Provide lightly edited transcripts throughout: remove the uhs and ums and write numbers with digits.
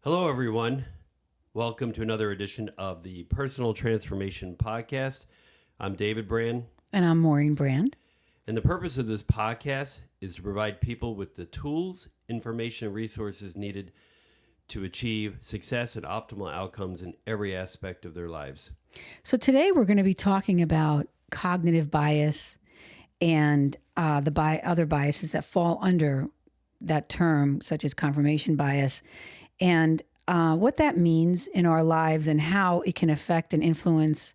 Hello, everyone. Welcome to another edition of the Personal Transformation Podcast. I'm David Brand. And I'm Maureen Brand. And the purpose of this podcast is to provide people with the tools, information, and resources needed to achieve success and optimal outcomes in every aspect of their lives. So today we're going to be talking about cognitive bias and other biases that fall under that term, such as confirmation bias, and what that means in our lives and how it can affect and influence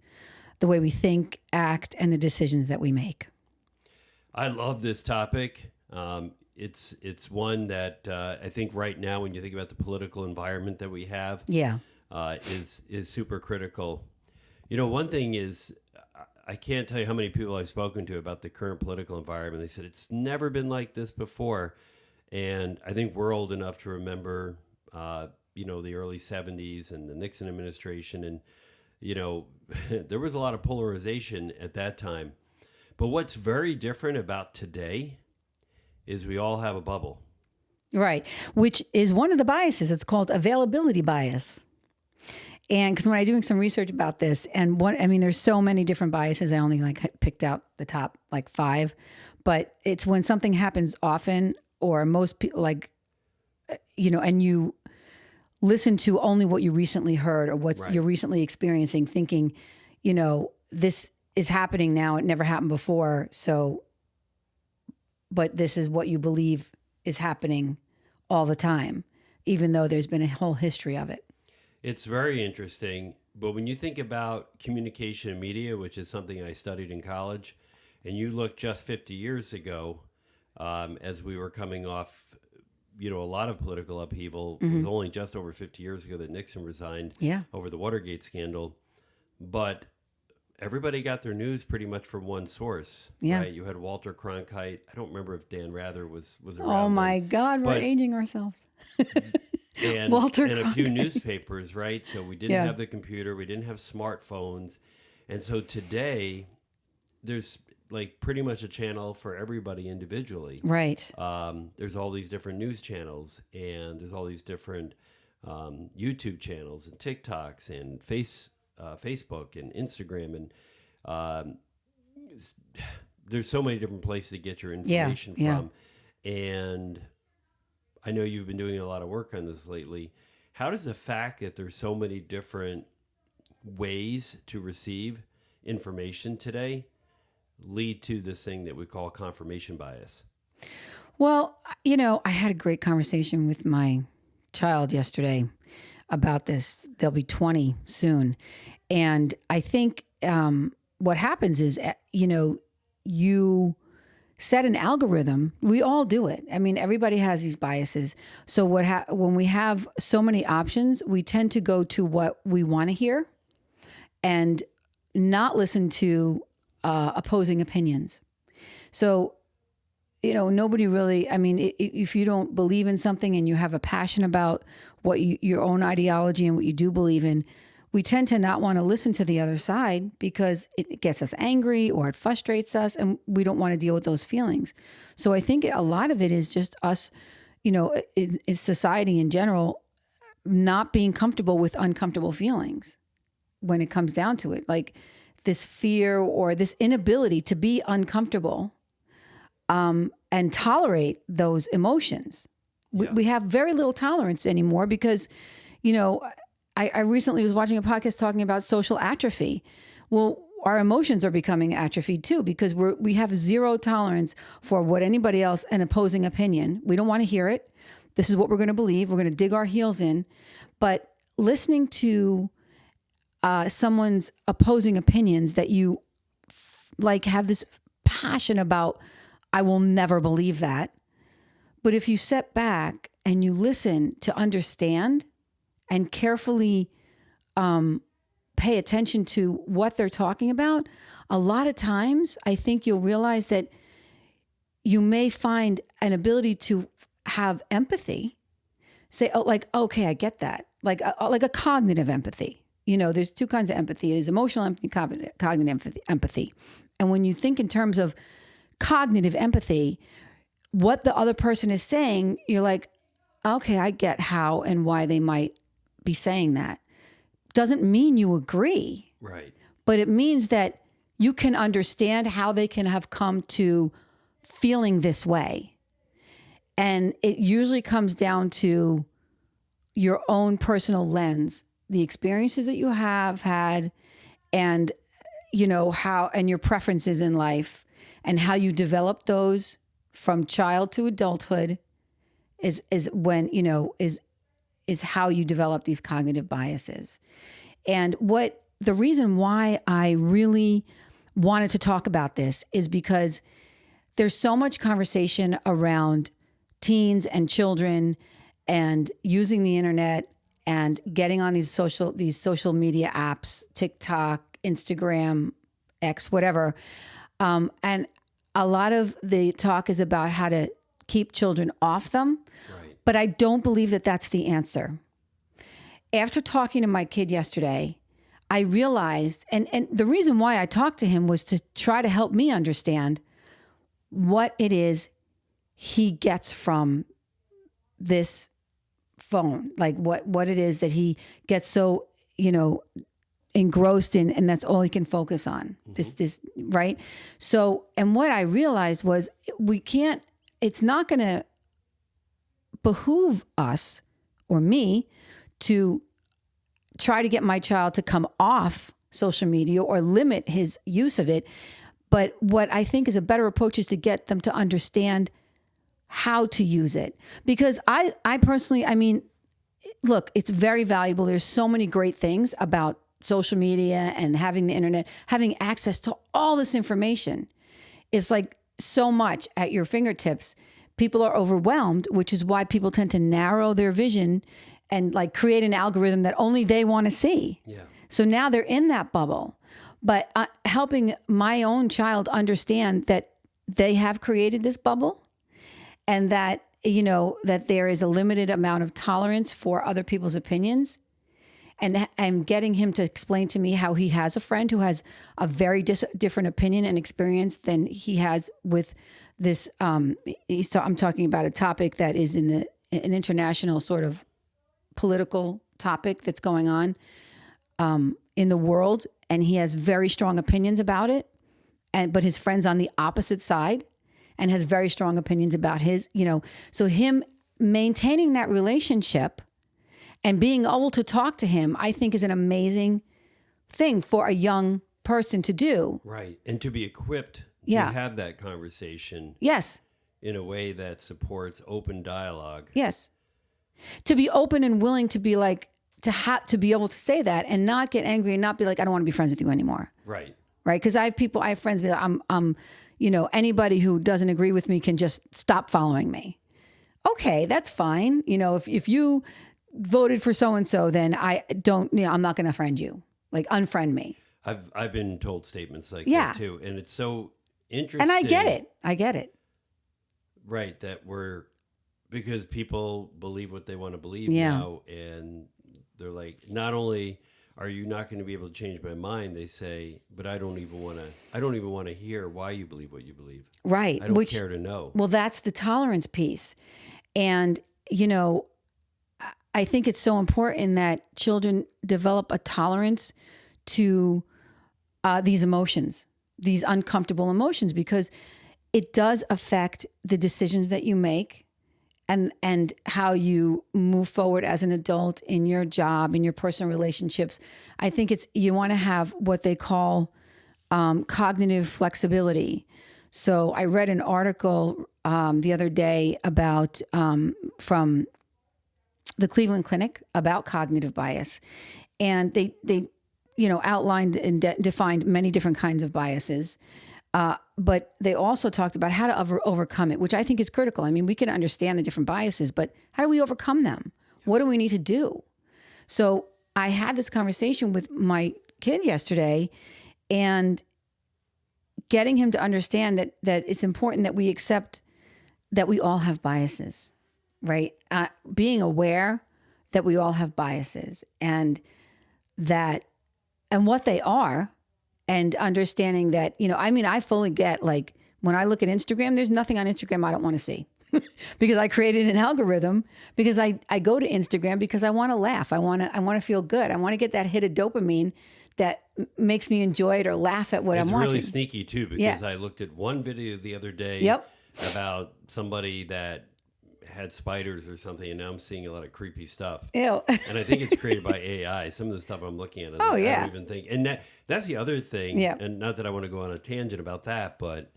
the way we think, act, and the decisions that we make. I love this topic. It's one that I think right now, when you think about the political environment that we have, is super critical. You know, one thing is, I can't tell you how many people I've spoken to about the current political environment. They said it's never been like this before, and I think we're old enough to remember, the early '70s and the Nixon administration, and there was a lot of polarization at that time. But what's very different about today is we all have a bubble. Right, which is one of the biases. It's called availability bias. And because when I was doing some research about this, there's so many different biases. I only picked out the top 5, but it's when something happens often, or most people and you listen to only what you recently heard or what you're recently experiencing, thinking, this is happening now. It never happened before. But this is what you believe is happening all the time, even though there's been a whole history of it. It's very interesting. But when you think about communication and media, which is something I studied in college, and you look just 50 years ago, as we were coming off, a lot of political upheaval. It was only just over 50 years ago that Nixon resigned over the Watergate scandal. But everybody got their news pretty much from one source. Yeah. Right? You had Walter Cronkite. I don't remember if Dan Rather was around. Oh my God, we're aging ourselves. and Walter and a few Cronkite. Newspapers, right? So we didn't have the computer, we didn't have smartphones. And so today there's pretty much a channel for everybody individually. Right. There's all these different news channels, and there's all these different YouTube channels and TikToks and Facebook and Instagram, and there's so many different places to get your information from. And I know you've been doing a lot of work on this lately. How does the fact that there's so many different ways to receive information today lead to this thing that we call confirmation bias? Well, I had a great conversation with my child yesterday about this. They'll be 20 soon. And I think what happens is, you set an algorithm. We all do it. I mean, everybody has these biases. So when we have so many options, we tend to go to what we want to hear and not listen to opposing opinions. So, nobody really, if you don't believe in something and you have a passion about what your own ideology and what you do believe in, we tend to not want to listen to the other side because it gets us angry or it frustrates us, and we don't want to deal with those feelings. So I think a lot of it is just us, in society in general, not being comfortable with uncomfortable feelings when it comes down to it. Like this fear or this inability to be uncomfortable and tolerate those emotions. We have very little tolerance anymore because, I recently was watching a podcast talking about social atrophy. Well, our emotions are becoming atrophied too because we have zero tolerance for what anybody else, an opposing opinion. We don't want to hear it. This is what we're going to believe. We're going to dig our heels in. But listening to someone's opposing opinions that you have this passion about, I will never believe that. But if you step back and you listen to understand and carefully pay attention to what they're talking about, a lot of times I think you'll realize that you may find an ability to have empathy. Say, okay, I get that. Like a cognitive empathy. There's two kinds of empathy. There's emotional empathy, cognitive empathy. And when you think in terms of cognitive empathy, what the other person is saying, you're like, okay, I get how and why they might be saying that. Doesn't mean you agree. Right. But it means that you can understand how they can have come to feeling this way. And it usually comes down to your own personal lens, the experiences that you have had, and how, and your preferences in life, and how you develop those from child to adulthood is when, is how you develop these cognitive biases. And the reason why I really wanted to talk about this is because there's so much conversation around teens and children and using the internet and getting on these social media apps, TikTok, Instagram, X, whatever. And a lot of the talk is about how to keep children off them. Right. But I don't believe that that's the answer. After talking to my kid yesterday, I realized, and the reason why I talked to him was to try to help me understand what it is he gets from this phone, like what it is that he gets so, engrossed in, and that's all he can focus on. Mm-hmm. This, right? So, and what I realized was it's not going to behoove us or me to try to get my child to come off social media or limit his use of it. But what I think is a better approach is to get them to understand how to use it. Because I personally, look, it's very valuable. There's so many great things about social media and having the internet, having access to all this information. It's like so much at your fingertips. People are overwhelmed, which is why people tend to narrow their vision and like create an algorithm that only they want to see. Yeah. So now they're in that bubble. But helping my own child understand that they have created this bubble and that, that there is a limited amount of tolerance for other people's opinions. And I'm getting him to explain to me how he has a friend who has a very different opinion and experience than he has with this. I'm talking about a topic that is in an international sort of political topic that's going on in the world, and he has very strong opinions about it. But his friend's on the opposite side and has very strong opinions about his. So him maintaining that relationship and being able to talk to him, I think, is an amazing thing for a young person to do. Right. And to be equipped to have that conversation. Yes. In a way that supports open dialogue. Yes. To be open and willing to be like, to be able to say that and not get angry and not be like, I don't want to be friends with you anymore. Right. Right. Because I have friends be like, I'm, anybody who doesn't agree with me can just stop following me. Okay, that's fine. If you voted for so-and-so, then I'm not going to friend you. Like, unfriend me. I've been told statements like that too. And it's so interesting. And I get it. Right. Because people believe what they want to believe now. And they're like, not only are you not going to be able to change my mind, they say, but I don't even want to hear why you believe what you believe. Right. I don't care to know. Well, that's the tolerance piece. And, I think it's so important that children develop a tolerance to these emotions, these uncomfortable emotions, because it does affect the decisions that you make and how you move forward as an adult in your job, in your personal relationships. I think you want to have what they call cognitive flexibility. So I read an article the other day about from the Cleveland Clinic about cognitive bias, and they outlined and defined many different kinds of biases. But they also talked about how to overcome it, which I think is critical. I mean, we can understand the different biases, but how do we overcome them? What do we need to do? So I had this conversation with my kid yesterday, and getting him to understand that it's important that we accept that we all have biases, right? Being aware that we all have biases and what they are. And understanding that, I fully get, like, when I look at Instagram, there's nothing on Instagram I don't want to see. because I created an algorithm, because I go to Instagram because I want to laugh. I want to feel good. I want to get that hit of dopamine that makes me enjoy it or laugh at what I'm watching. It's really sneaky too, because I looked at one video the other day about somebody that had spiders or something, and now I'm seeing a lot of creepy stuff. Ew. And I think it's created by AI. Some of the stuff I'm looking at, I don't even think. And that's the other thing. Yeah. And not that I want to go on a tangent about that, but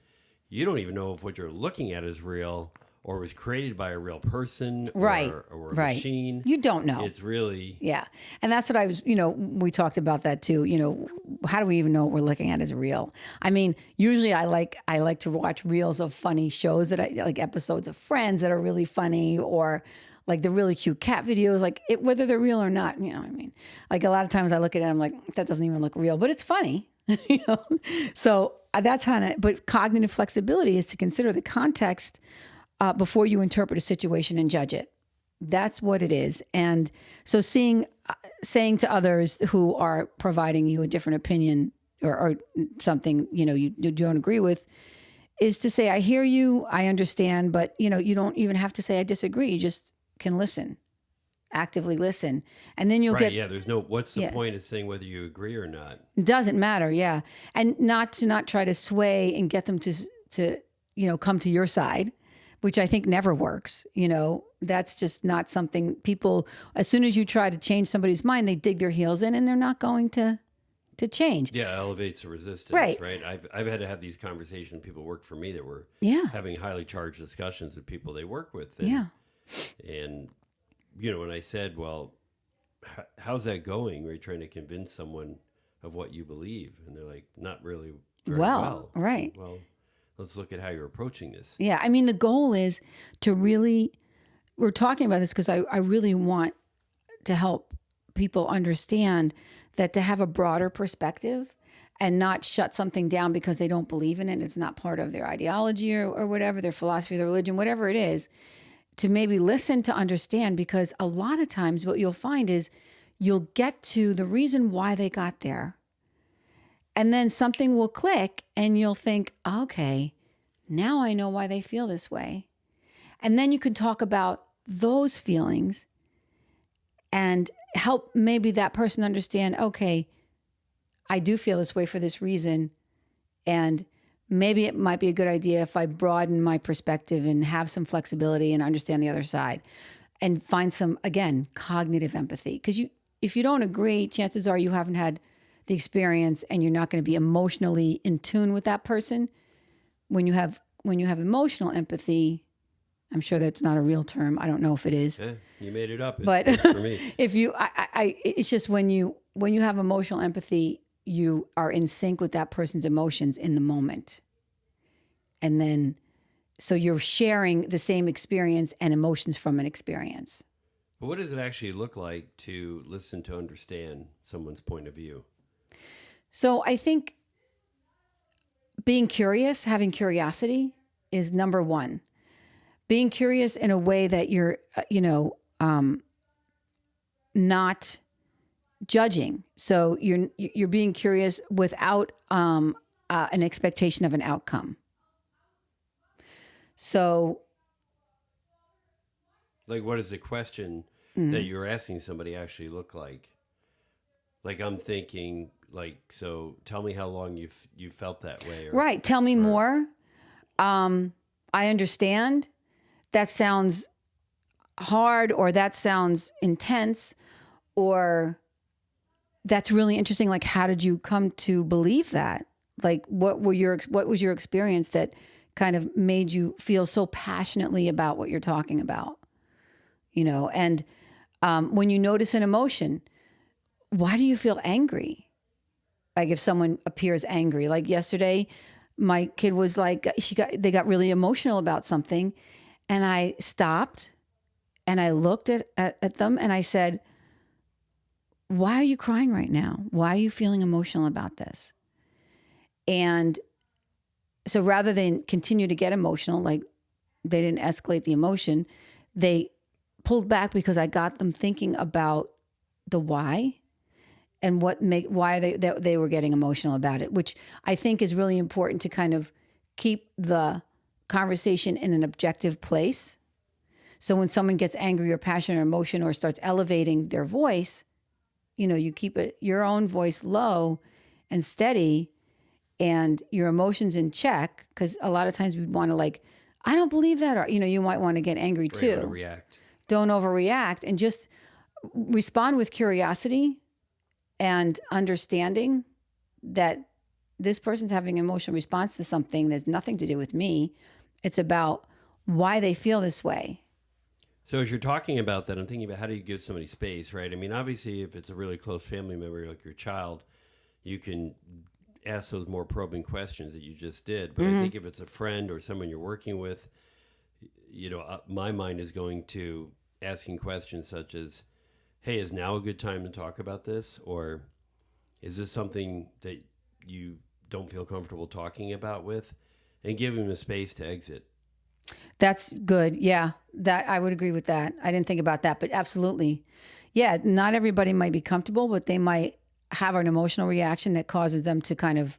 you don't even know if what you're looking at is real or was created by a real person or a machine. You don't know. It's really... Yeah. And that's what I was, we talked about that too. How do we even know what we're looking at is real? I mean, usually I like to watch reels of funny shows that like episodes of Friends that are really funny, or like the really cute cat videos, whether they're real or not, you know what I mean? Like a lot of times I look at it, I'm like, that doesn't even look real, but it's funny, So that's but cognitive flexibility is to consider the context before you interpret a situation and judge it. That's what it is. And so saying to others who are providing you a different opinion or something, you don't agree with, is to say, I hear you, I understand, but you don't even have to say I disagree. You just can listen, actively listen. And then you'll get... Yeah, there's what's the point of saying whether you agree or not? It doesn't matter, yeah. And not try to sway and get them to come to your side, which I think never works. That's just not something people, as soon as you try to change somebody's mind, they dig their heels in and they're not going to change. Yeah, it elevates the resistance, right? I've had to have these conversations with people who work for me that were having highly charged discussions with people they work with. And when I said, well, how's that going? We're trying to convince someone of what you believe. And they're like, not really very well. Right. Well, let's look at how you're approaching this. Yeah. I mean, the goal is to really, we're talking about this because I really want to help people understand that to have a broader perspective and not shut something down because they don't believe in it. It's not part of their ideology or whatever, their philosophy, their religion, whatever it is, to maybe listen to understand, because a lot of times what you'll find is you'll get to the reason why they got there. And then something will click and you'll think, okay, now I know why they feel this way. And then you can talk about those feelings and help maybe that person understand, okay, I do feel this way for this reason. And maybe it might be a good idea if I broaden my perspective and have some flexibility and understand the other side and find some, again, cognitive empathy. Because if you don't agree, chances are you haven't had the experience and you're not going to be emotionally in tune with that person. When you have emotional empathy, I'm sure that's not a real term. I don't know if it is. Yeah, you made it up. But it's for me. It's just when you have emotional empathy, you are in sync with that person's emotions in the moment. And then, so you're sharing the same experience and emotions from an experience. But what does it actually look like to listen to understand someone's point of view? So I think being curious, having curiosity is number one. Being curious in a way that you're, not judging. So you're being curious without an expectation of an outcome. So, like, what does the question that you're asking somebody actually look like? Like, I'm thinking, like, so tell me how long you felt that way. Right. Tell me more. I understand. That sounds hard, or that sounds intense, or that's really interesting. Like, how did you come to believe that? Like, what was your experience that kind of made you feel so passionately about what you're talking about? And when you notice an emotion, why do you feel angry? Like, if someone appears angry, like yesterday, my kid was like, they got really emotional about something. And I stopped and I looked at them and I said, why are you crying right now? Why are you feeling emotional about this? And so rather than continue to get emotional, like they didn't escalate the emotion, they pulled back because I got them thinking about the why and why they were getting emotional about it, which I think is really important to kind of keep the conversation in an objective place. So when someone gets angry or passionate or emotion or starts elevating their voice, you keep your own voice low and steady and your emotions in check. Because a lot of times we'd want to I don't believe that. Or, you might want to get angry too. Don't overreact and just respond with curiosity and understanding that this person's having an emotional response to something that's nothing to do with me. It's about why they feel this way. So as you're talking about that, I'm thinking about how do you give somebody space, right? I mean, obviously, if it's a really close family member like your child, you can ask those more probing questions that you just did. But I think if it's a friend or someone you're working with, my mind is going to asking questions such as, hey, is now a good time to talk about this? Or is this something that you don't feel comfortable talking about with? And give them the space to exit. That's good. Yeah, that I would agree with that. I didn't think about that, but absolutely. Yeah, not everybody might be comfortable, but they might have an emotional reaction that causes them to kind of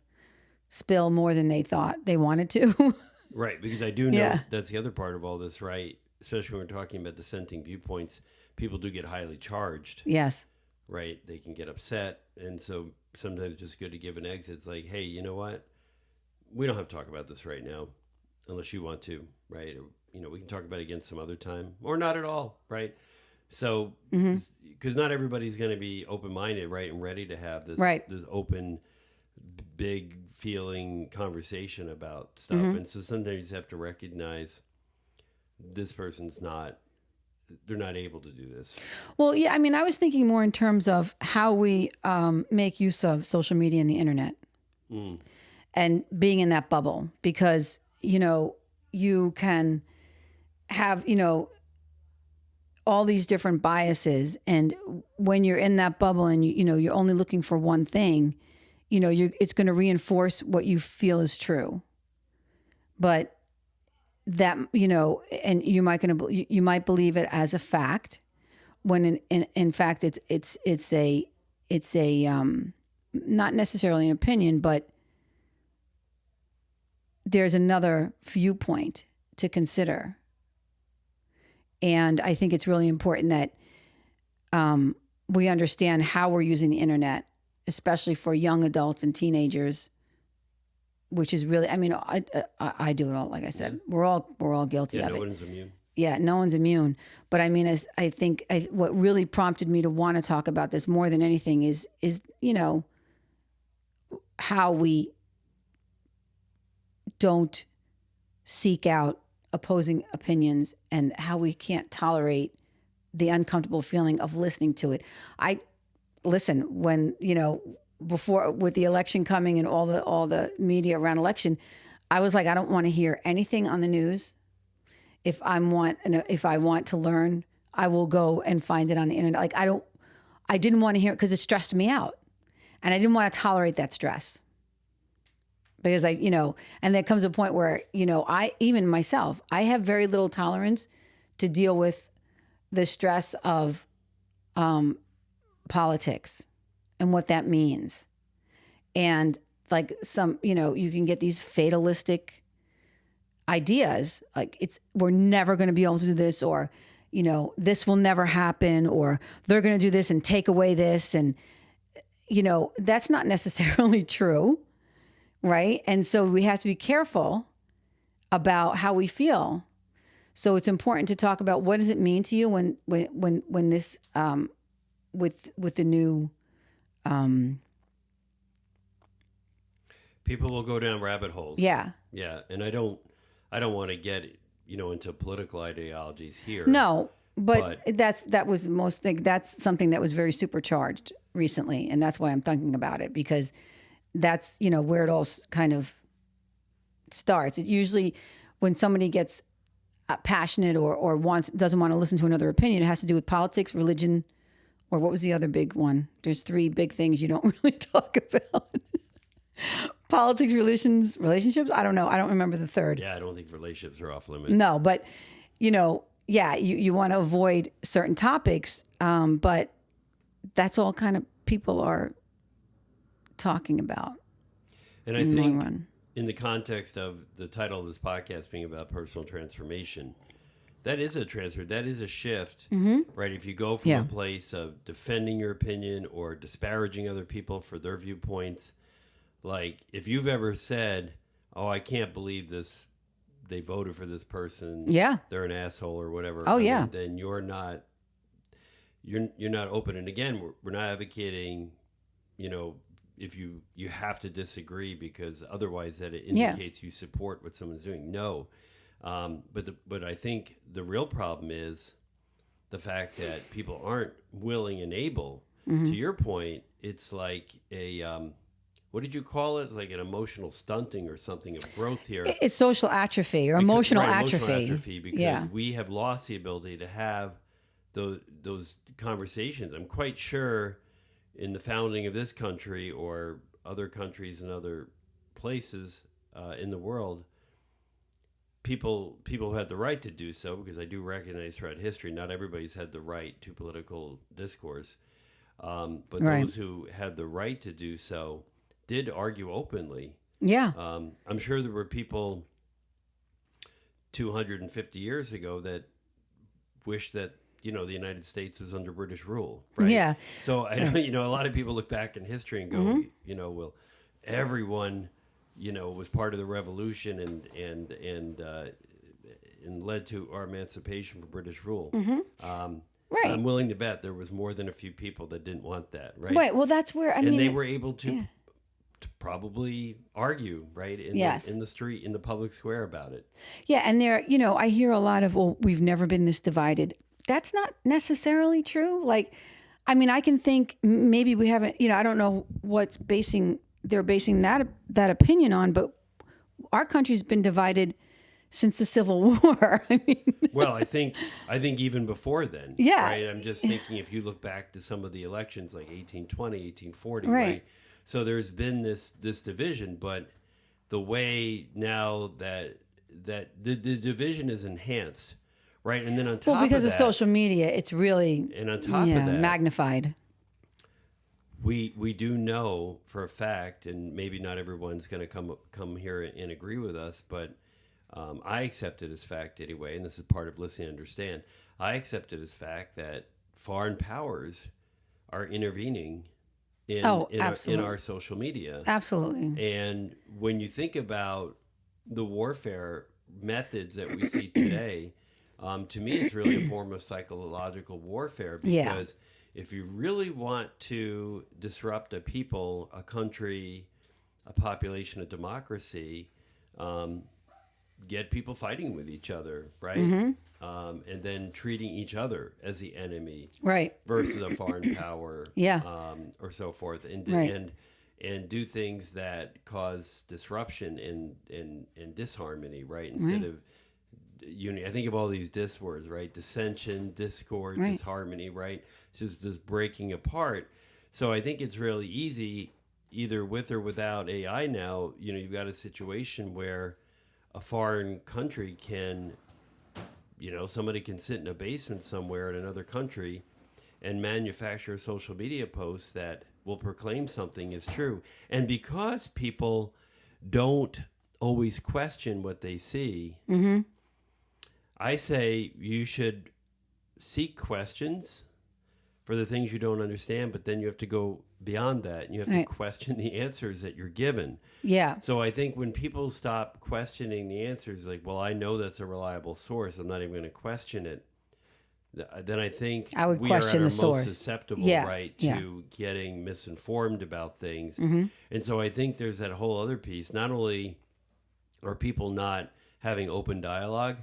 spill more than they thought they wanted to. Right, because I do know that's the other part of all this, right? Especially when we're talking about dissenting viewpoints, people do get highly charged. Yes. Right? They can get upset. And so sometimes it's just good to give an exit. It's like, hey, you know what? We don't have to talk about this right now unless you want to, right? Or, we can talk about it again some other time or not at all, right? So, because not everybody's going to be open-minded, right? And ready to have this open, big feeling conversation about stuff. And so sometimes you just have to recognize this person's they're not able to do this. Well, yeah, I mean, I was thinking more in terms of how we make use of social media and the internet and being in that bubble because, you can have, all these different biases. And when you're in that bubble and, you're only looking for one thing, it's going to reinforce what you feel is true. But that, and you might believe it as a fact when in fact it's a not necessarily an opinion, but there's another viewpoint to consider. And I think it's really important that we understand how we're using the internet, especially for young adults and teenagers, which is really, I mean, I do it all. Like I said, we're all guilty of it. No one's immune. Yeah, no one's immune. But I mean, I think what really prompted me to want to talk about this more than anything is how we don't seek out opposing opinions and how we can't tolerate the uncomfortable feeling of listening to it. When, before with the election coming and all the media around election, I was like, I don't want to hear anything on the news. If I want to learn, I will go and find it on the internet. I didn't want to hear it because it stressed me out and I didn't want to tolerate that stress. Because and there comes a point where, even myself, I have very little tolerance to deal with the stress of politics and what that means. And you can get these fatalistic ideas, we're never going to be able to do this, or, this will never happen, or they're going to do this and take away this. And, that's not necessarily true. Right. And so we have to be careful about how we feel. So it's important to talk about what does it mean to you when this, with the new, people will go down rabbit holes. Yeah. Yeah. And I don't want to get, into political ideologies here. No, but that's something that was very supercharged recently. And that's why I'm thinking about it, because that's, where it all kind of starts. It usually, when somebody gets passionate or doesn't want to listen to another opinion, it has to do with politics, religion, or what was the other big one? There's 3 big things you don't really talk about. Politics, relationships. I don't know. I don't remember the third. Yeah, I don't think relationships are off limits. No, but, you want to avoid certain topics, but that's all kind of people are talking about. And I think in the context of the title of this podcast being about personal transformation, that is a transfer. That is a shift, right? If you go from a place of defending your opinion or disparaging other people for their viewpoints, like if you've ever said, "Oh, I can't believe this. They voted for this person. Yeah, they're an asshole or whatever." Oh, yeah. Then you're not open. And again, we're not advocating, if you have to disagree because otherwise that it indicates you support what someone's doing. No. But I think the real problem is the fact that people aren't willing and able. To your point, it's like a what did you call it? It's like an emotional stunting or something of growth here. It's social atrophy or emotional atrophy. Emotional atrophy because we have lost the ability to have those conversations. I'm quite sure in the founding of this country or other countries and other places in the world, people who had the right to do so, because I do recognize throughout history, not everybody's had the right to political discourse, but those who had the right to do so did argue openly. Yeah. I'm sure there were people 250 years ago that wished that, the United States was under British rule, right? Yeah. So I know, a lot of people look back in history and go, well, everyone, was part of the revolution and led to our emancipation from British rule. Right. I'm willing to bet there was more than a few people that didn't want that, right? Right. Well, that's where and they were able to probably argue, right, in the street, in the public square about it. Yeah, and there, I hear a lot of, well, we've never been this divided. That's not necessarily true. Like, I mean, I can think maybe we haven't, I don't know what's they're basing that opinion on, but our country's been divided since the Civil War. I mean, well, I think even before then, right? I'm just thinking if you look back to some of the elections like 1820, 1840, right? So there's been this division, but the way now that the division is enhanced, right? And then on top because of of social media, it's really on top of that, magnified. We do know for a fact, and maybe not everyone's going to come here and agree with us, but I accept it as fact anyway, and this is part of listening and understand. I accept it as fact that foreign powers are intervening in our social media. Absolutely. And when you think about the warfare methods that we see today, to me, it's really a form of psychological warfare because if you really want to disrupt a people, a country, a population, a democracy, get people fighting with each other, right? And then treating each other as the enemy, right? Versus a foreign power, or so forth, and do things that cause disruption and disharmony, right? Instead of unity. I think of all these dis words, right? Dissension, discord, disharmony, right? Just this breaking apart. So I think it's really easy, either with or without AI now, you've got a situation where a foreign country can, somebody can sit in a basement somewhere in another country and manufacture a social media post that will proclaim something is true. And because people don't always question what they see, I say you should seek questions for the things you don't understand, but then you have to go beyond that and you have to question the answers that you're given. Yeah. So I think when people stop questioning the answers, like, well, I know that's a reliable source, I'm not even going to question it, then I think I would we question are at the our source. most susceptible, right, Yeah. to getting misinformed about things. And so I think there's that whole other piece. Not only are people not having open dialogue,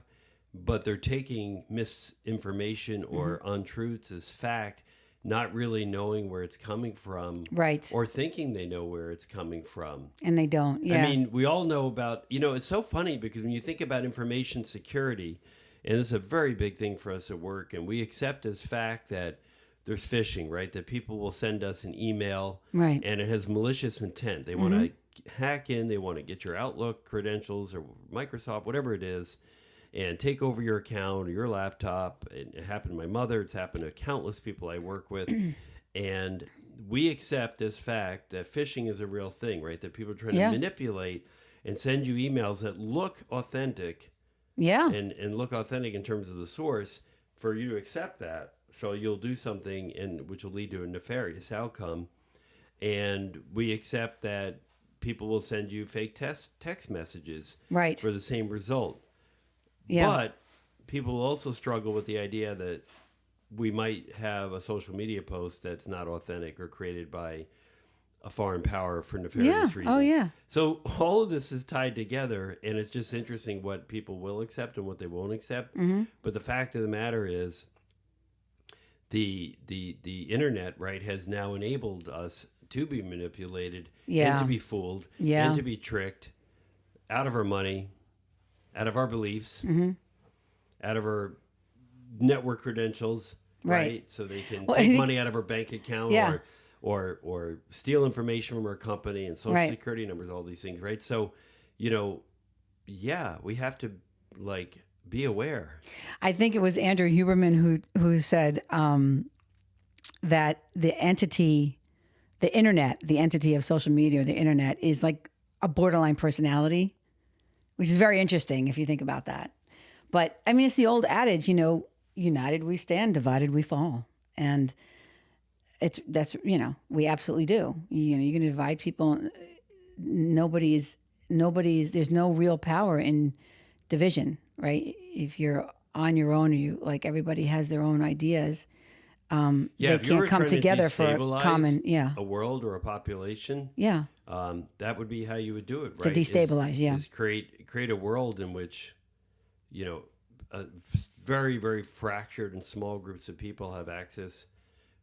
but they're taking misinformation or untruths as fact, not really knowing where it's coming from, right? Or thinking they know where it's coming from, and they don't. Yeah, I mean, we all know about. It's so funny because when you think about information security, and this is a very big thing for us at work, and we accept as fact that there's phishing, right? That people will send us an email, right, and it has malicious intent. They want to hack in, they want to get your Outlook credentials or Microsoft, whatever it is, and take over your account or your laptop. It happened to my mother. It's happened to countless people I work with. And we accept as fact that phishing is a real thing, right? That people are trying to manipulate. and send you emails that look authentic. Yeah. And look authentic in terms of the source, for you to accept that. So you'll do something which will lead to a nefarious outcome. And we accept that people will send you fake text messages for the same result. Yeah. But people will also struggle with the idea that we might have a social media post that's not authentic or created by a foreign power for nefarious reasons. Oh, yeah. So all of this is tied together, and it's just interesting what people will accept and what they won't accept. Mm-hmm. But the fact of the matter is, the internet, right, has now enabled us to be manipulated and to be fooled and to be tricked out of our money, out of our beliefs, out of our network credentials, right? So they can take money out of our bank account or steal information from our company and social security numbers, all these things, right? So, we have to be aware. I think it was Andrew Huberman who said that the entity of social media or the internet is like a borderline personality, which is very interesting if you think about that. But I mean, it's the old adage, united we stand, divided we fall. And we absolutely do. You can divide people. There's no real power in division, right? If you're on your own, or everybody has their own ideas, they can't come together for a common, a world or a population. Yeah. That would be how you would do it, right? To destabilize, is create a world in which, very, very fractured and small groups of people have access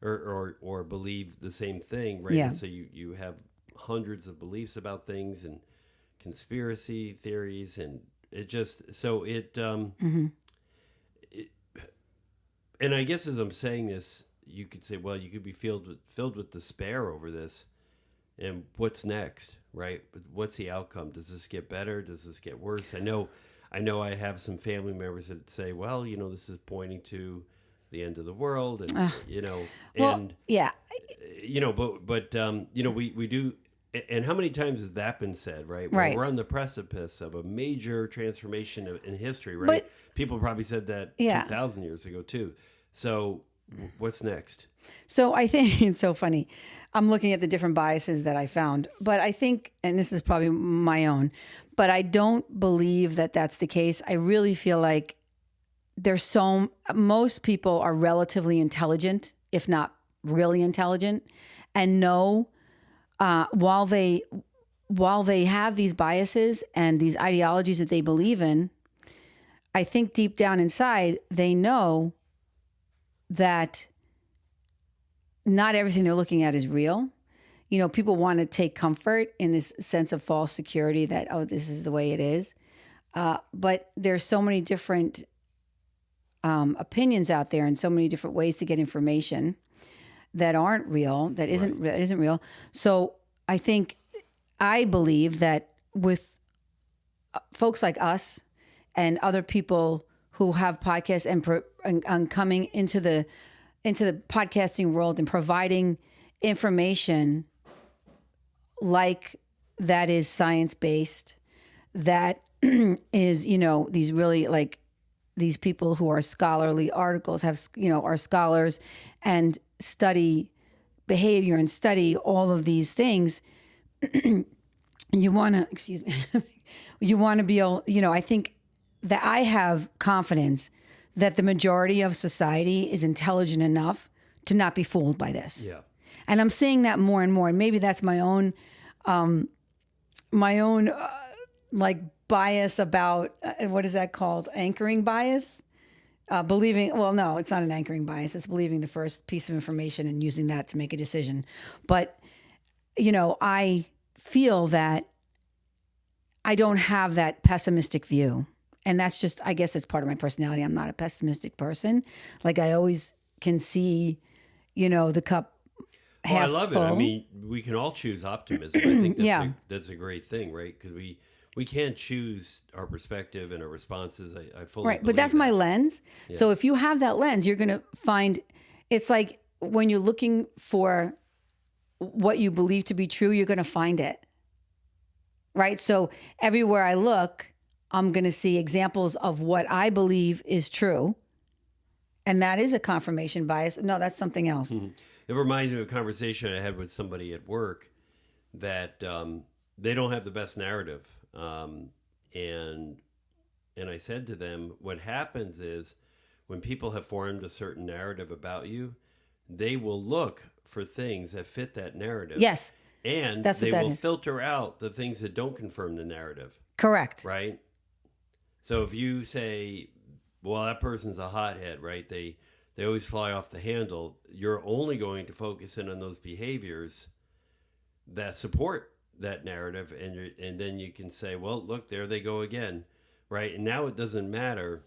or believe the same thing, right? Yeah. And so you have hundreds of beliefs about things and conspiracy theories, and it just and I guess as I'm saying this, you could say, well, you could be filled with despair over this, and what's next, right? What's the outcome? Does this get better? Does this get worse? I know I have some family members that say, well, this is pointing to the end of the world, and we do. And how many times has that been said, right? Well, we're on the precipice of a major transformation in history, right? But people probably said that 2,000 years ago too. So what's next? So I think it's so funny. I'm looking at the different biases that I found, but I think, and this is probably my own, but I don't believe that that's the case. I really feel like most people are relatively intelligent, if not really intelligent, and know while they have these biases and these ideologies that they believe in, I think deep down inside they know that not everything they're looking at is real. People want to take comfort in this sense of false security that, this is the way it is. But there's so many different opinions out there and so many different ways to get information that aren't real, that isn't real. So I believe that with folks like us and other people who have podcasts and coming into the podcasting world and providing information that is science-based, that is, these really these people who are scholarly articles are scholars and study behavior and study all of these things. You want to be able, I think that I have confidence that the majority of society is intelligent enough to not be fooled by this. Yeah. And I'm seeing that more and more. And maybe that's my own bias about, what is that called? Anchoring bias? No, it's not an anchoring bias. It's believing the first piece of information and using that to make a decision. But, I feel that I don't have that pessimistic view. And that's just, I guess it's part of my personality. I'm not a pessimistic person. I always can see, the cup half full. I love full. it. I mean, we can all choose optimism. I think that's a great thing, right? Because we can't choose our perspective and our responses. I fully right, but that's my lens. Yeah. So if you have that lens, you're going to find, it's like when you're looking for what you believe to be true, you're going to find it. right? So everywhere I look, I'm going to see examples of what I believe is true. And that is a confirmation bias. No, that's something else. Mm-hmm. It reminds me of a conversation I had with somebody at work that they don't have the best narrative. And I said to them, what happens is when people have formed a certain narrative about you, they will look for things that fit that narrative. Yes. And that's they what that will is. Filter out the things that don't confirm the narrative. Correct. Right? So if you say, well, that person's a hothead, right? They always fly off the handle. You're only going to focus in on those behaviors that support that narrative, and then you can say, well, look, there they go again, right? And now it doesn't matter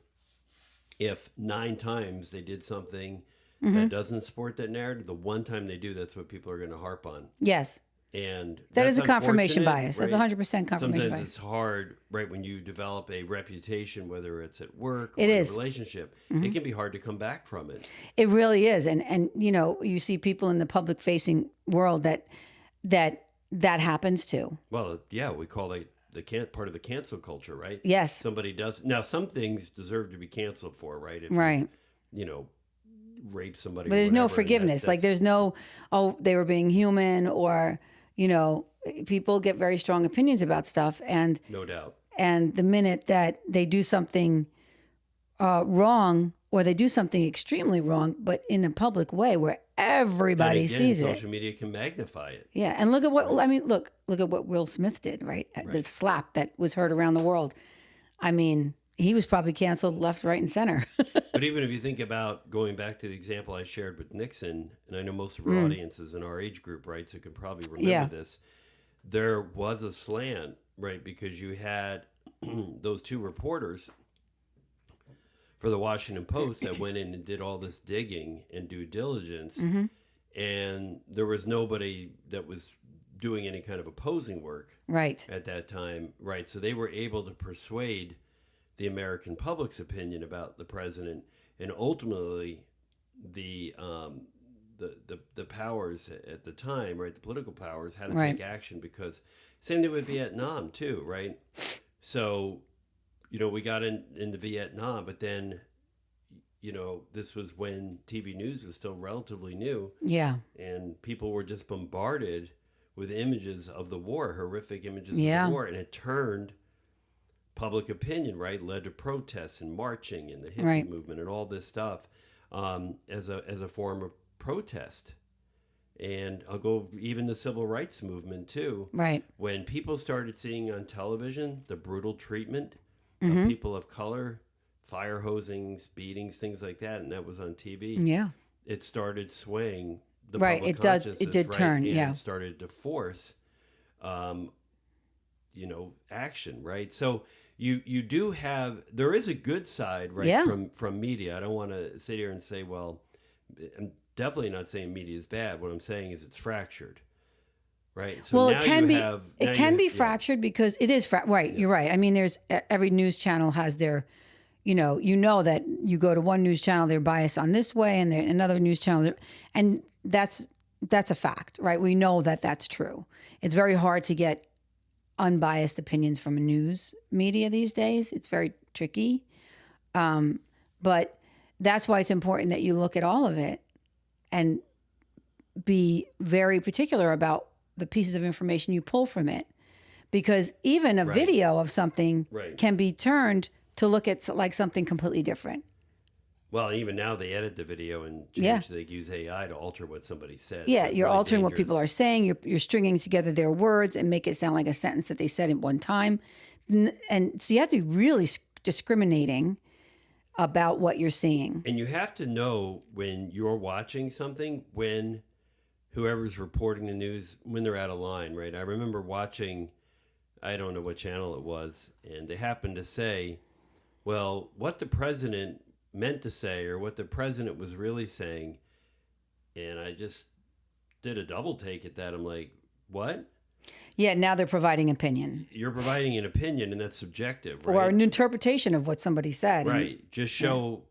if 9 times they did something that doesn't support that narrative. The one time they do, that's what people are going to harp on. Yes. And that is a confirmation bias. Right? That's 100% confirmation Sometimes bias. It's hard, right, when you develop a reputation, whether it's at work or in a relationship, it can be hard to come back from it. It really is. And you know, you see people in the public facing world that happens to. Well, yeah, we call it part of the cancel culture, right? Yes. Somebody does. Now, some things deserve to be canceled for, right? If right. You rape somebody. But there's no forgiveness. Like there's no, oh, they were being human, or, people get very strong opinions about stuff. And no doubt. And the minute that they do something wrong, or they do something extremely wrong, but in a public way where everybody sees it. Social media can magnify it. Yeah. And look at what, look at what Will Smith did, right? The slap that was heard around the world. I mean, he was probably canceled left, right, and center. But even if you think about going back to the example I shared with Nixon, and I know most of our audience is in our age group, right? So you can probably remember this. There was a slant, right? Because you had those 2 reporters for the Washington Post that went in and did all this digging and due diligence. And there was nobody that was doing any kind of opposing work at that time. Right. So they were able to persuade the American public's opinion about the president, and ultimately the powers at the time, right, the political powers had to take action, because same thing with Vietnam too, right? So, we got into Vietnam, but then, this was when TV news was still relatively new. Yeah. And people were just bombarded with images of the war, horrific images of the war, and it turned public opinion, right, led to protests and marching and the hippie movement and all this stuff as a form of protest. And I'll go even the civil rights movement too. Right. When people started seeing on television the brutal treatment of people of color, fire hosings, beatings, things like that, and that was on TV. Yeah. It started swaying the public consciousness. It did turn. And it started to force action, right? So you do have, there is a good side, right, from media. I don't want to sit here and say, well, I'm definitely not saying media is bad. What I'm saying is it's fractured, right? So it can be fractured because it is right. You're right. I mean, there's every news channel has their, that you go to one news channel, they're biased on this way, and another news channel, and that's a fact, right? We know that that's true. It's very hard to get unbiased opinions from a news media these days. It's very tricky. But that's why it's important that you look at all of it and be very particular about the pieces of information you pull from it. Because even a video of something can be turned to look at like something completely different. Well, even now they edit the video and change. They use AI to alter what somebody said. Yeah, you're really altering what people are saying. You're stringing together their words and make it sound like a sentence that they said at one time. And so you have to be really discriminating about what you're seeing. And you have to know when you're watching something, when whoever's reporting the news, when they're out of line, right? I remember watching, I don't know what channel it was, and they happened to say, well, what the president meant to say or what the president was really saying, and I just did a double take at that. I'm like, what? Yeah, now they're providing opinion. You're providing an opinion, and that's subjective, right? Or an interpretation of what somebody said. Right. Just show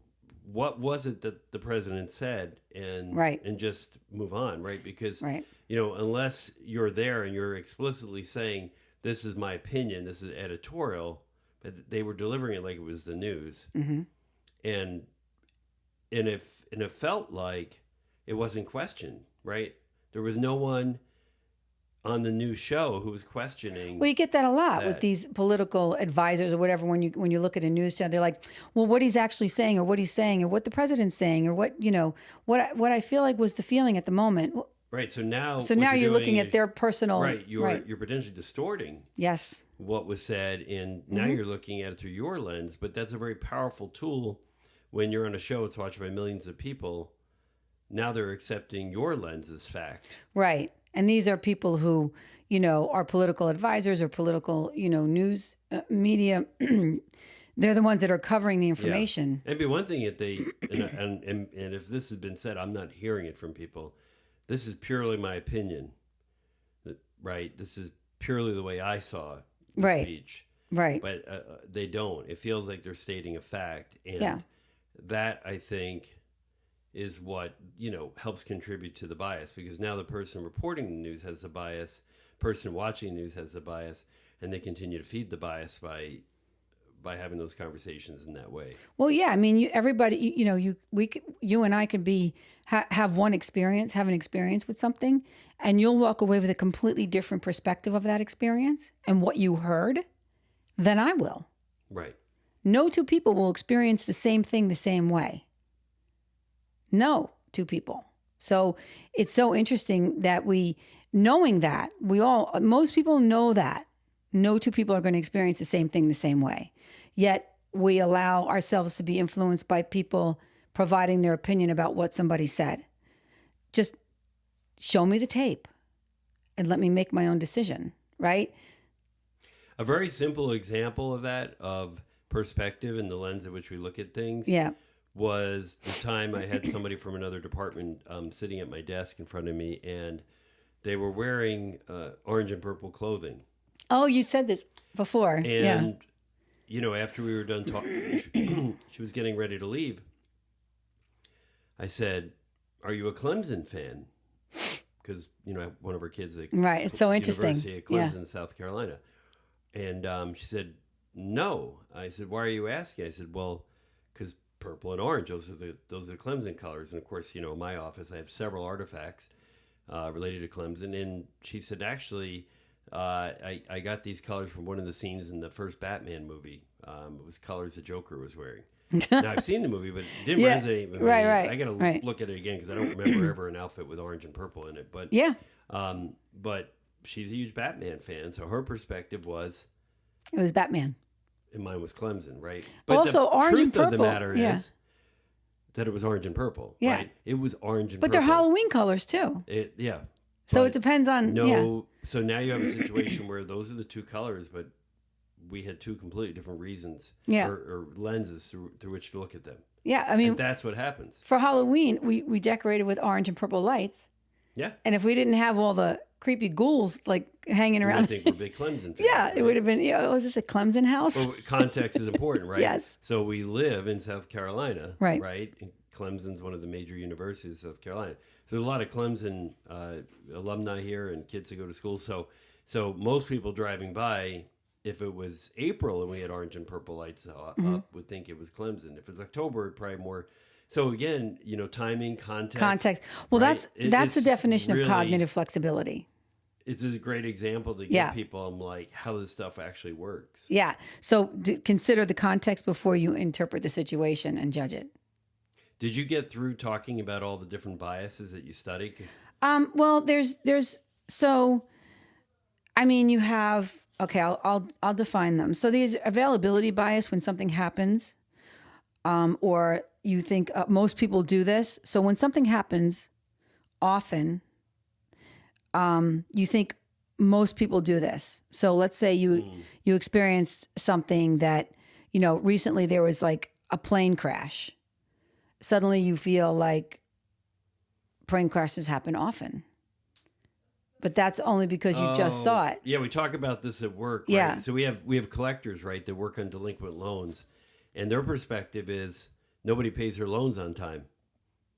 what was it that the president said, and just move on, right? Because unless you're there and you're explicitly saying this is my opinion, this is editorial, but they were delivering it like it was the news. Mm-hmm. And it felt like it wasn't questioned, right? There was no one on the new show who was questioning. Well, you get that a lot with these political advisors or whatever. When you look at a news channel, they're like, well, what he's actually saying, or what he's saying, or what the president's saying, or what what I feel like was the feeling at the moment. Right. So now you're looking at their personal. Right. You're potentially distorting. Yes. What was said, and now you're looking at it through your lens. But that's a very powerful tool when you're on a show. It's watched by millions of people. Now they're accepting your lens as fact. Right. And these are people who, are political advisors or political, news media. They're the ones that are covering the information. Yeah. It'd be one thing if they, and if this has been said, I'm not hearing it from people. This is purely my opinion, right? This is purely the way I saw the speech. Right. But they don't. It feels like they're stating a fact. And that, I think, is what helps contribute to the bias, because now the person reporting the news has a bias, person watching the news has a bias, and they continue to feed the bias by having those conversations in that way. Well, yeah, I mean, everybody, you and I could have an experience with something, and you'll walk away with a completely different perspective of that experience and what you heard than I will. Right. No two people will experience the same thing the same way. No two people. So it's so interesting that most people know that no two people are going to experience the same thing the same way. Yet we allow ourselves to be influenced by people providing their opinion about what somebody said. Just show me the tape and let me make my own decision, right? A very simple example of that, of perspective and the lens at which we look at things. Yeah. Was the time I had somebody from another department sitting at my desk in front of me, and they were wearing orange and purple clothing. Oh, you said this before. And, after we were done talking, she was getting ready to leave. I said, "Are you a Clemson fan?" Because, one of her kids at right. It's so interesting. University of Clemson, South Carolina. And she said, "No." I said, "Why are you asking?" I said, "Well, because purple and orange, those are the Clemson colors." And of course, in my office, I have several artifacts related to Clemson. And she said, "Actually, I got these colors from one of the scenes in the first Batman movie. It was colors the Joker was wearing." Now, I've seen the movie, but it didn't resonate with me. Right. I got to look at it again because I don't remember ever an outfit with orange and purple in it. But but she's a huge Batman fan, so her perspective was it was Batman. And mine was Clemson, right? But also, orange and purple. The truth of the matter is that it was orange and purple. Yeah. Right? It was orange and purple. But they're Halloween colors, too. So it depends on... So now you have a situation where those are the two colors, but we had two completely different reasons or lenses through which to look at them. Yeah, I mean... And that's what happens. For Halloween, we decorated with orange and purple lights. Yeah. And if we didn't have all the creepy ghouls hanging around... I think we're big Clemson fans. It would have been, is this a Clemson house? Well, context is important, right? Yes. So we live in South Carolina, right? And Clemson's one of the major universities of South Carolina. So there's a lot of Clemson alumni here and kids that go to school. So most people driving by, if it was April and we had orange and purple lights up, would think it was Clemson. If it's October, probably more... So again, timing, context. Well, right? that's the definition of cognitive flexibility. It's a great example to give people how this stuff actually works. Yeah. So consider the context before you interpret the situation and judge it. Did you get through talking about all the different biases that you studied? Well, you have, I'll define them. So there's availability bias when something happens, or you think most people do this. So when something happens often, you think most people do this. So let's say you experienced something that, recently there was like a plane crash. Suddenly you feel like plane crashes happen often. But that's only because you just saw it. Yeah, we talk about this at work, right? Yeah. So we have collectors, right, that work on delinquent loans. And their perspective is nobody pays their loans on time.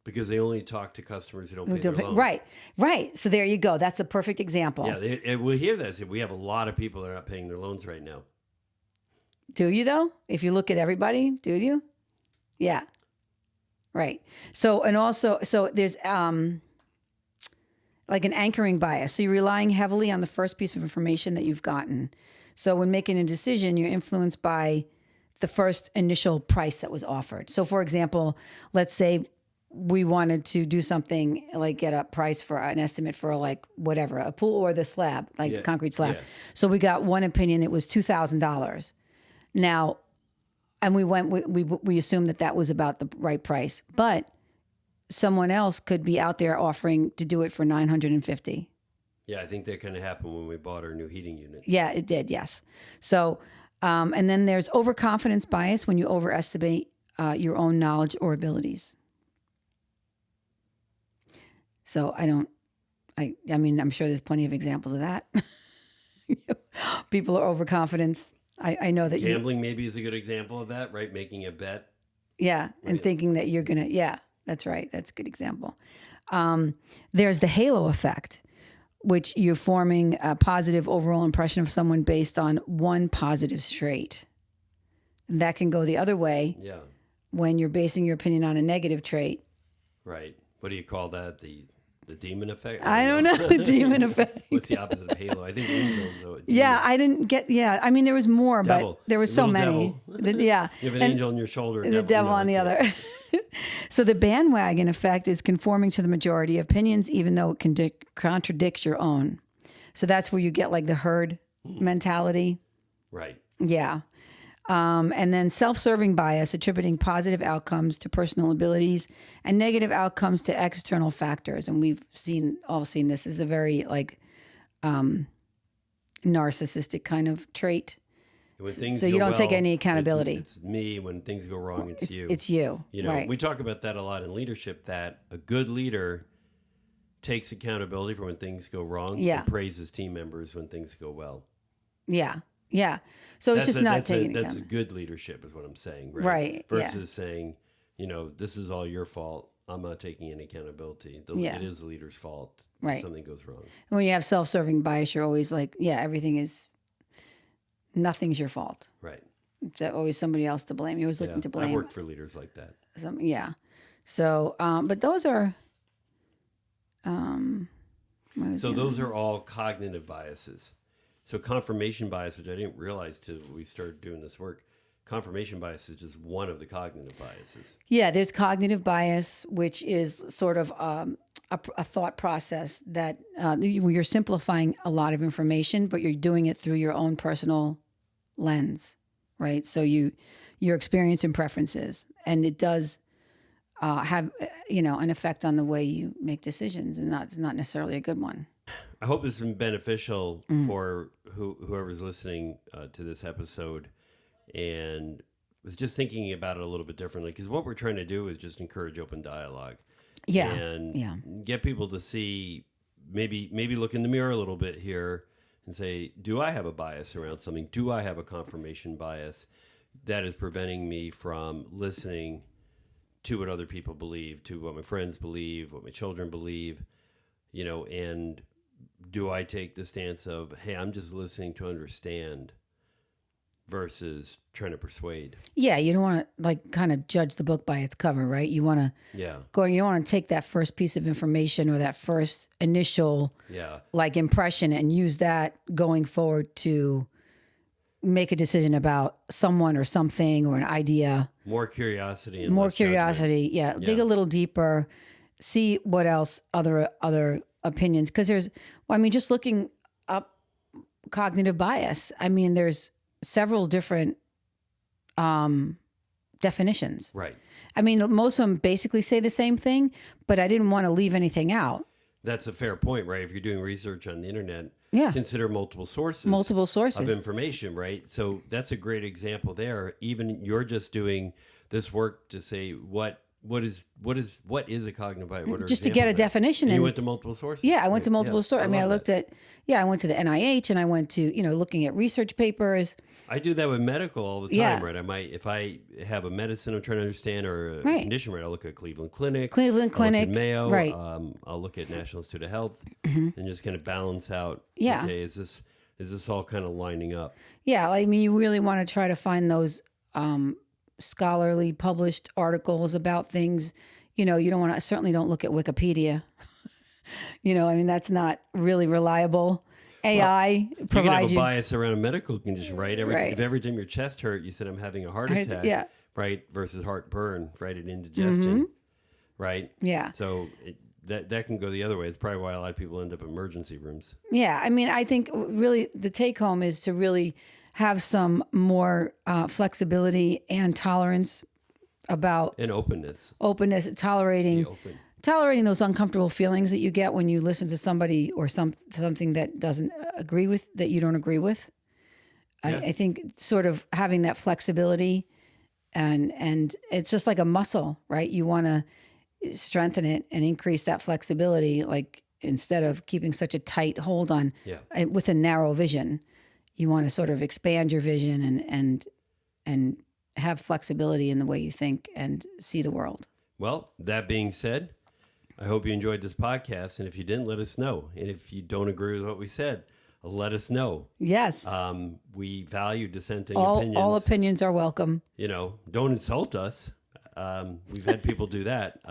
Because they only talk to customers who don't pay their loans. Right. So there you go. That's a perfect example. Yeah, we hear that. We have a lot of people that are not paying their loans right now. Do you, though? If you look at everybody, do you? Yeah. Right. So, and also, so there's like an anchoring bias. So you're relying heavily on the first piece of information that you've gotten. So when making a decision, you're influenced by the first initial price that was offered. So for example, let's say we wanted to do something like get a price for an estimate for like whatever, a pool or the slab, like the concrete slab. Yeah. So we got one opinion. It was $2,000. Now, and we assumed that was about the right price, but someone else could be out there offering to do it for $950. Yeah, I think that kind of happened when we bought our new heating unit. Yeah, it did. Yes. So, and then there's overconfidence bias when you overestimate your own knowledge or abilities. So I mean, I'm sure there's plenty of examples of that. People are overconfident. I know that gambling maybe is a good example of that, right? Making a bet. Yeah. Right. And thinking that you're going to, yeah, that's right. That's a good example. There's the halo effect, which you're forming a positive overall impression of someone based on one positive trait. And that can go the other way. Yeah. When you're basing your opinion on a negative trait. Right. What do you call that? The demon effect? I don't know. The demon effect. What's the opposite of halo? I think angels. Yeah, I didn't get. Yeah, I mean there was more, devil. But there was so many. Yeah, you have an angel on your shoulder, and the devil on the other. So the bandwagon effect is conforming to the majority of opinions, even though it can contradict your own. So that's where you get like the herd mentality. Right. Yeah. And then self-serving bias, attributing positive outcomes to personal abilities and negative outcomes to external factors. And we've all seen this. This is a very like narcissistic kind of trait. So you don't take any accountability. It's me. When things go wrong, it's you. It's you. You know, right. We talk about that a lot in leadership, that a good leader takes accountability for when things go wrong and praises team members when things go well. Yeah. Yeah. So it's just not taking account. That's a good leadership is what I'm saying. Right. Right. Versus saying, this is all your fault. I'm not taking any accountability. It is the leader's fault. Right. Something goes wrong. And when you have self-serving bias, you're always like, nothing's your fault. Right. It's always somebody else to blame. You're always looking to blame. I worked for leaders like that. So, but those are, those are all cognitive biases. So confirmation bias, which I didn't realize till we started doing this work, confirmation bias is just one of the cognitive biases. Yeah, there's cognitive bias, which is sort of a thought process that you're simplifying a lot of information, but you're doing it through your own personal lens, right? So your experience and preferences, and it does have an effect on the way you make decisions, and that's not necessarily a good one. I hope this has been beneficial for whoever's listening to this episode, and was just thinking about it a little bit differently, because what we're trying to do is just encourage open dialogue. Yeah. And get people to see, maybe look in the mirror a little bit here and say, do I have a bias around something? Do I have a confirmation bias that is preventing me from listening to what other people believe, to what my friends believe, what my children believe, and do I take the stance of, hey, I'm just listening to understand versus trying to persuade? Yeah, you don't want to kind of judge the book by its cover, right? You want to you don't want to take that first piece of information or that first initial impression and use that going forward to make a decision about someone or something or an idea. More curiosity. Yeah. Dig a little deeper, see what else other opinions, because just looking up cognitive bias, there's several different definitions. Right. Most of them basically say the same thing, but I didn't want to leave anything out. That's a fair point, right? If you're doing research on the internet, consider multiple sources of information, right? So that's a great example there. Even you're just doing this work to say, what what is a cognitive bias? What are just to get a definition. And you went to multiple sources? Yeah, I went to multiple sources. I mean, I looked at, I went to the NIH and I went to, looking at research papers. I do that with medical all the time, right? If I have a medicine I'm trying to understand or a condition, right, I'll look at Cleveland Clinic. I'll look at Mayo. Right. I'll look at National Institute of Health and just kind of balance out, okay, is this all kind of lining up? Yeah, I mean, you really want to try to find those scholarly published articles about things. You don't want to, certainly don't look at Wikipedia. I mean, that's not really reliable. AI provides you. You can have a bias around a medical condition, right? If every time your chest hurt, you said, I'm having a heart attack, right? Versus heartburn, right? And indigestion, right? Yeah. So that can go the other way. It's probably why a lot of people end up in emergency rooms. Yeah. I mean, I think really the take home is to really have some more flexibility and tolerance about... And openness. Tolerating those uncomfortable feelings that you get when you listen to somebody or something that doesn't agree with, that you don't agree with. Yeah. I think sort of having that flexibility and it's just like a muscle, right? You want to strengthen it and increase that flexibility, like instead of keeping such a tight hold on with a narrow vision, you want to sort of expand your vision and have flexibility in the way you think and see the world. Well, that being said, I hope you enjoyed this podcast. And if you didn't, let us know. And if you don't agree with what we said, let us know. Yes. We value dissenting opinions. All opinions are welcome. Don't insult us. We've had people do that.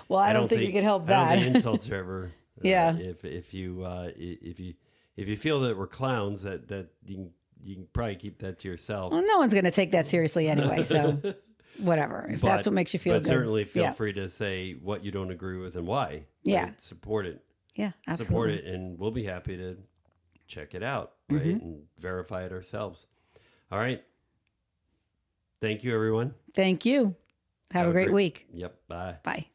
Well, I don't think we can help that. I don't think insults are ever. Yeah. If you feel that we're clowns, that you can probably keep that to yourself. Well, no one's going to take that seriously anyway. So. Whatever, if that's what makes you feel good. But certainly feel free to say what you don't agree with and why. Yeah. Right? Support it. Yeah, absolutely. Support it, and we'll be happy to check it out, right? And verify it ourselves. All right. Thank you, everyone. Thank you. Have a great week. Yep. Bye. Bye.